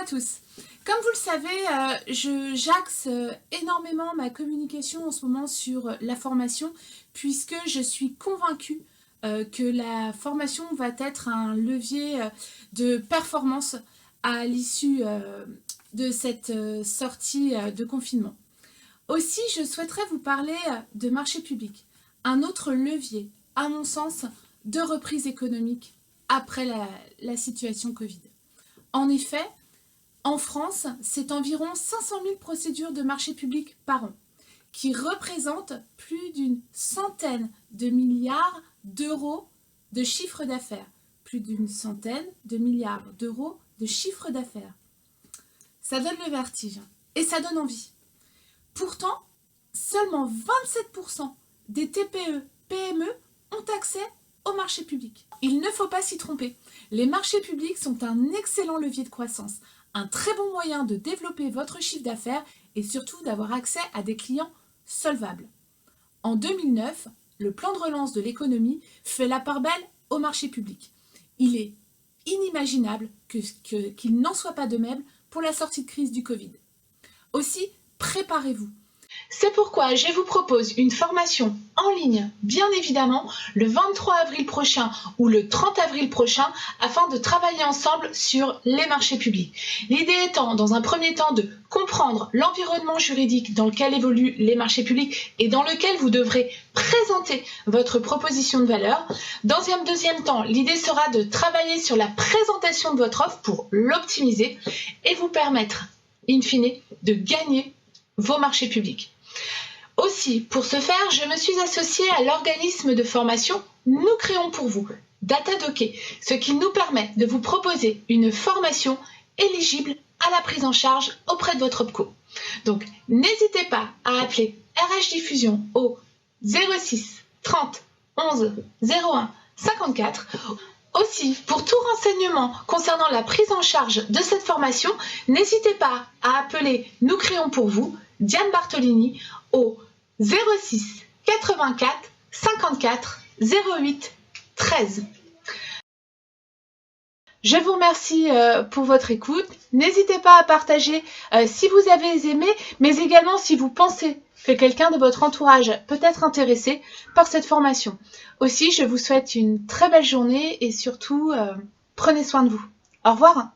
à tous. Comme vous le savez, j'axe énormément ma communication en ce moment sur la formation puisque je suis convaincue que la formation va être un levier de performance à l'issue de cette sortie de confinement. Aussi, je souhaiterais vous parler de marché public, un autre levier, à mon sens, de reprise économique après la situation Covid. En effet, en France, c'est environ 500 000 procédures de marché public par an, qui représentent plus d'une centaine de milliards d'euros de chiffre d'affaires. Plus d'une centaine de milliards d'euros de chiffre d'affaires. Ça donne le vertige et ça donne envie. Pourtant, seulement 27% des TPE-PME ont accès au marché public. Il ne faut pas s'y tromper. Les marchés publics sont un excellent levier de croissance, un très bon moyen de développer votre chiffre d'affaires et surtout d'avoir accès à des clients solvables. En 2009, le plan de relance de l'économie fait la part belle au marché public. Il est inimaginable qu'il n'en soit pas de même pour la sortie de crise du Covid. Aussi, préparez-vous. C'est pourquoi je vous propose une formation en ligne, bien évidemment, le 23 avril prochain ou le 30 avril prochain, afin de travailler ensemble sur les marchés publics. L'idée étant, dans un premier temps, de comprendre l'environnement juridique dans lequel évoluent les marchés publics et dans lequel vous devrez présenter votre proposition de valeur. Dans un deuxième temps, l'idée sera de travailler sur la présentation de votre offre pour l'optimiser et vous permettre, in fine, de gagner vos marchés publics. Aussi, pour ce faire, je me suis associée à l'organisme de formation Nous créons pour vous, Datadocké, ce qui nous permet de vous proposer une formation éligible à la prise en charge auprès de votre OPCO. Donc, n'hésitez pas à appeler RH Diffusion au 06 30 11 01 54. Aussi, pour tout renseignement concernant la prise en charge de cette formation, n'hésitez pas à appeler Nous créons pour vous, Diane Bartolini, au 06 84 54 08 13. Je vous remercie pour votre écoute. N'hésitez pas à partager si vous avez aimé, mais également si vous pensez que quelqu'un de votre entourage peut être intéressé par cette formation. Aussi, je vous souhaite une très belle journée et surtout, prenez soin de vous. Au revoir.